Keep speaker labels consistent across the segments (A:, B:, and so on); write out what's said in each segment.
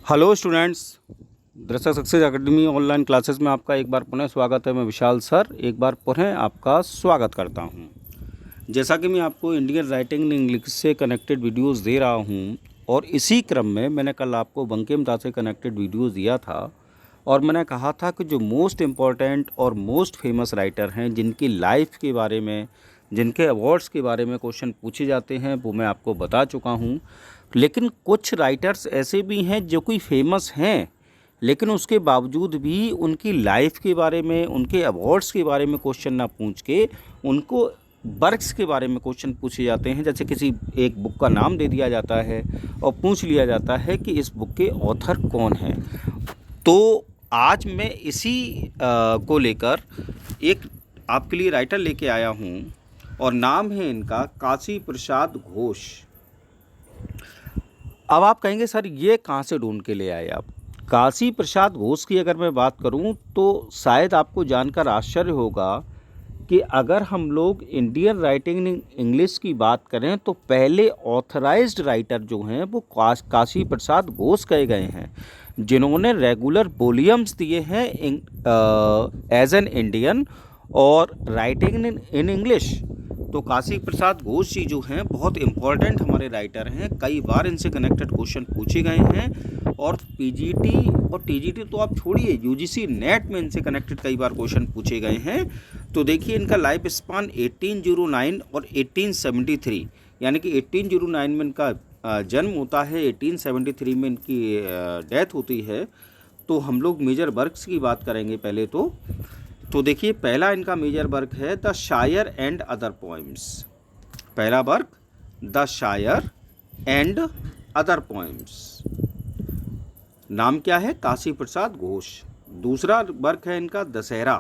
A: Hello students, दरअसल success academy online classes में आपका एक बार पुनः स्वागत है। मैं विशाल सर एक बार पुनः आपका स्वागत करता हूं। जैसा कि मैं आपको इंडियन राइटिंग इन इंग्लिश से कनेक्टेड वीडियोस दे रहा हूं और इसी क्रम में मैंने कल आपको बंकिम दास से कनेक्टेड वीडियोस दिया था और मैंने कहा था कि जो मोस्ट इम्पॉर्टेंट और मोस्ट फेमस राइटर हैं जिनकी लाइफ के बारे में, जिनके अवार्ड्स के बारे में क्वेश्चन पूछे जाते हैं वो मैं आपको बता चुका हूं। लेकिन कुछ राइटर्स ऐसे भी हैं जो कोई फेमस हैं लेकिन उसके बावजूद भी उनकी लाइफ के बारे में, उनके अवार्ड्स के बारे में क्वेश्चन ना पूछ के उनको वर्क्स के बारे में क्वेश्चन पूछे जाते हैं। जैसे किसी एक बुक का नाम दे दिया जाता है और पूछ लिया जाता है कि इस बुक के ऑथर कौन हैं। तो आज मैं इसी को लेकर एक आपके लिए राइटर लेके आया हूँ और नाम है इनका काशी प्रसाद घोष। अब आप कहेंगे सर ये कहाँ से ढूंढ के ले आए आप? काशी प्रसाद घोष की अगर मैं बात करूं तो शायद आपको जानकर आश्चर्य होगा कि अगर हम लोग इंडियन राइटिंग इन इंग्लिश की बात करें तो पहले ऑथराइज्ड राइटर जो हैं वो काशी प्रसाद घोष कहे गए हैं, जिन्होंने रेगुलर वॉल्यूम्स दिए हैं एज एन इंडियन और राइटिंग इन इंग्लिश। तो काशी प्रसाद घोष जी जो हैं बहुत इम्पॉर्टेंट हमारे राइटर हैं। कई बार इनसे कनेक्टेड क्वेश्चन पूछे गए हैं और पीजीटी और टीजीटी तो आप छोड़िए, यूजीसी नेट में इनसे कनेक्टेड कई बार क्वेश्चन पूछे गए हैं। तो देखिए इनका लाइफ स्पान 1809 और 1873, यानी कि 1809 में इनका जन्म होता है, 1873 में इनकी डेथ होती है। तो हम लोग मेजर वर्क्स की बात करेंगे पहले तो देखिए पहला इनका मेजर वर्क है द शायर एंड अदर पोएम्स। पहला वर्क द शायर एंड अदर पोएम्स, नाम क्या है? काशी प्रसाद घोष। दूसरा वर्क है इनका दशहरा,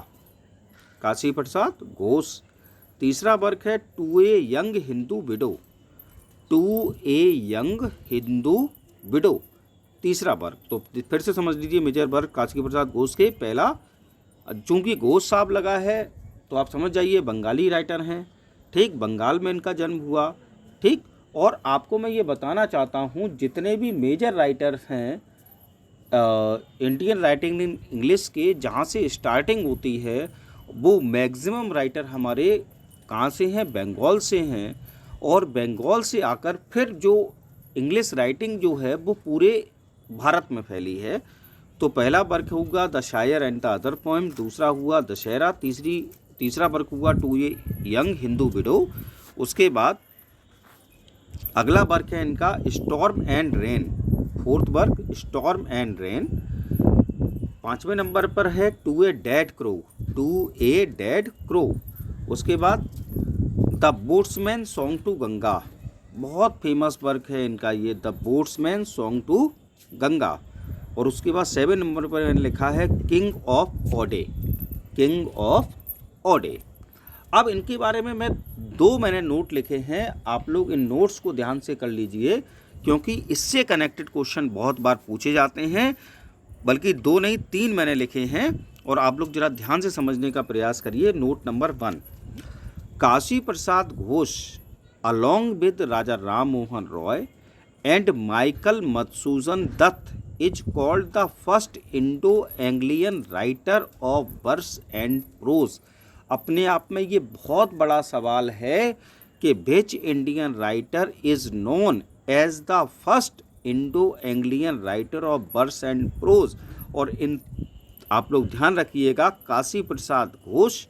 A: काशी प्रसाद घोष। तीसरा वर्क है to a young Hindu widow, to a young Hindu widow, तीसरा वर्क। तो फिर से समझ लीजिए मेजर वर्क काशी प्रसाद घोष के पहला, चूँकि घोष साहब लगा है तो आप समझ जाइए बंगाली राइटर हैं, ठीक, बंगाल में इनका जन्म हुआ, ठीक। और आपको मैं ये बताना चाहता हूँ जितने भी मेजर राइटर्स हैं इंडियन राइटिंग इन इंग्लिश के, जहाँ से स्टार्टिंग होती है वो मैक्सिमम राइटर हमारे कहाँ से हैं? बंगाल से हैं। और बंगाल से आकर फिर जो इंग्लिश राइटिंग जो है वो पूरे भारत में फैली है। तो पहला वर्क होगा द शायर एंड द अदर पोएम, दूसरा हुआ दशहरा, तीसरा वर्क हुआ to a young Hindu widow. उसके बाद अगला वर्क है इनका storm and rain, fourth work storm and rain. पांचवें नंबर पर है to a dead crow, to a dead crow. उसके बाद the boatman song to Ganga, बहुत फेमस वर्क है इनका ये, the boatman song to Ganga. और उसके बाद 7 नंबर पर मैंने लिखा है king of Oude, king of Oude. अब इनके बारे में मैंने नोट लिखे हैं, आप लोग इन नोट्स को ध्यान से कर लीजिए क्योंकि इससे कनेक्टेड क्वेश्चन बहुत बार पूछे जाते हैं, बल्कि 2 नहीं 3 मैंने लिखे हैं और आप लोग जरा ध्यान से समझने का प्रयास करिए। Note number 1, Kashi Prasad Ghosh along with Raja Ram Mohan Roy and Michael Madhusudan Dutt is called the first Indo-Anglian writer of verse and prose। अपने आप में ये बहुत बड़ा सवाल है कि which Indian writer is known as the first Indo-Anglian writer of verse and prose। और इन आप लोग ध्यान रखिएगा, काशी प्रसाद घोष,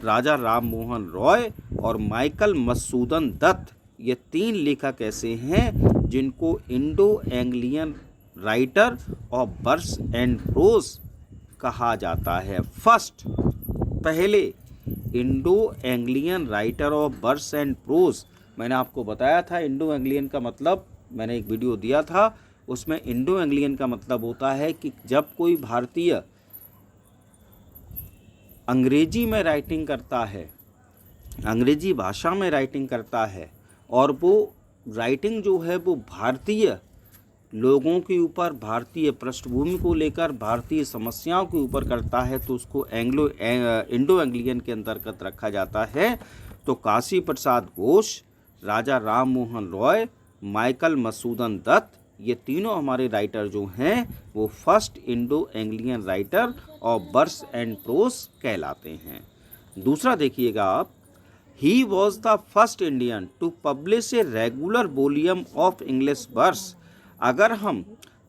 A: राजा राम मोहन रॉय और माइकल मधुसूदन दत्त, ये 3 लेखक ऐसे हैं जिनको Indo Anglian writer of verse and prose कहा जाता है। फर्स्ट, पहले Indo Anglian writer of verse and prose. मैंने आपको बताया था इंडो एंग्लियन का मतलब, मैंने एक वीडियो दिया था उसमें इंडो एंग्लियन का मतलब होता है कि जब कोई भारतीय अंग्रेजी में राइटिंग करता है, अंग्रेजी भाषा में राइटिंग करता है और वो राइटिंग जो है वो भारतीय लोगों के ऊपर, भारतीय पृष्ठभूमि को लेकर, भारतीय समस्याओं के ऊपर करता है, तो उसको इंडो एंग्लियन के अंतर्गत रखा जाता है। तो काशी प्रसाद घोष, राजा राम मोहन रॉय, माइकल मधुसूदन दत्त, ये तीनों हमारे राइटर जो हैं वो first Indo Anglian writer of verse and prose कहलाते हैं। दूसरा देखिएगा आप, he was the first Indian to publish a regular volume of English verse. अगर हम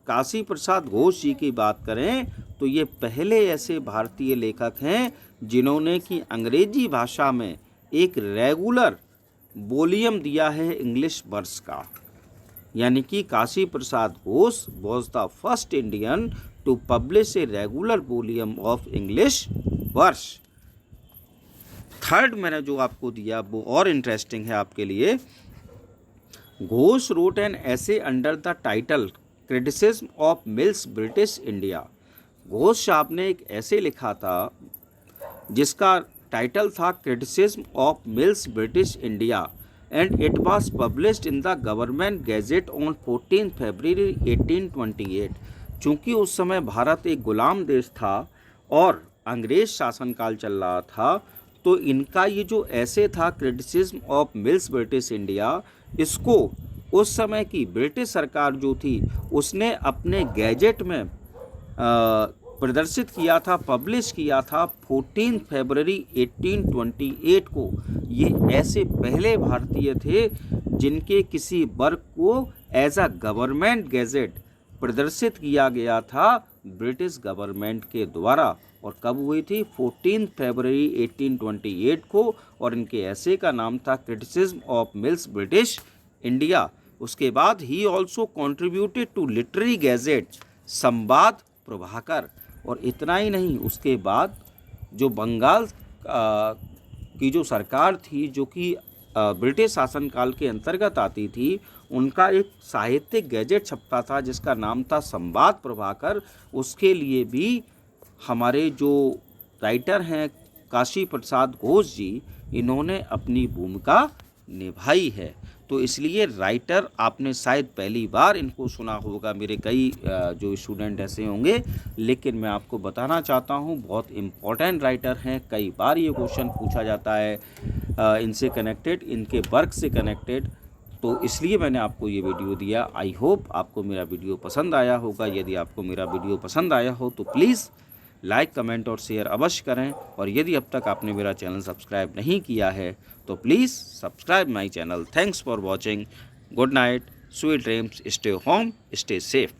A: काशी प्रसाद घोष जी की बात करें तो ये पहले ऐसे भारतीय लेखक हैं जिन्होंने कि अंग्रेजी भाषा में एक रेगुलर वॉल्यूम दिया है इंग्लिश वर्स का। यानी कि Kashi Prasad Ghosh was the first Indian to publish a regular volume of English verse. Third मैंने जो आपको दिया वो और इंटरेस्टिंग है आपके लिए। घोष रोट एन ऐसे under the title criticism of Mill's British India. Ghosh साहब ने एक ऐसे लिखा था जिसका टाइटल था criticism of Mill's British India and it was published in the government gadget on 14 फरवरी 1828। चूँकि उस समय भारत एक गुलाम देश था और अंग्रेज शासनकाल चल रहा था, तो इनका ये जो ऐसे था criticism of Mill's British India, इसको उस समय की ब्रिटिश सरकार जो थी उसने अपने गैजेट में प्रदर्शित किया था, पब्लिश किया था 14 फरवरी 1828 को। ये ऐसे पहले भारतीय थे जिनके किसी वर्क को एज अ गवर्नमेंट गैजेट प्रदर्शित किया गया था ब्रिटिश गवर्नमेंट के द्वारा। और कब हुई थी? 14 फरवरी 1828 को। और इनके ऐसे का नाम था criticism of Mill's British India. उसके बाद ही also contributed to literary gazette Sambad Prabhakar. और इतना ही नहीं, उसके बाद जो बंगाल की जो सरकार थी जो कि ब्रिटिश शासनकाल के अंतर्गत आती थी, उनका एक साहित्यिक गैजेट छपता था जिसका नाम था संवाद प्रभाकर। उसके लिए भी हमारे जो राइटर हैं काशी प्रसाद घोष जी, इन्होंने अपनी भूमिका निभाई है। तो इसलिए राइटर आपने शायद पहली बार इनको सुना होगा, मेरे कई जो स्टूडेंट ऐसे होंगे, लेकिन मैं आपको बताना चाहता हूँ बहुत इम्पोर्टेंट राइटर हैं। कई बार ये क्वेश्चन पूछा जाता है इनसे कनेक्टेड, इनके वर्क से कनेक्टेड, तो इसलिए मैंने आपको ये वीडियो दिया। आई होप आपको मेरा वीडियो पसंद आया होगा। यदि आपको मेरा वीडियो पसंद आया हो तो प्लीज़ लाइक, कमेंट और शेयर अवश्य करें। और यदि अब तक आपने मेरा चैनल सब्सक्राइब नहीं किया है तो please subscribe my channel. Thanks for watching. Good night, sweet dreams, stay home, stay safe.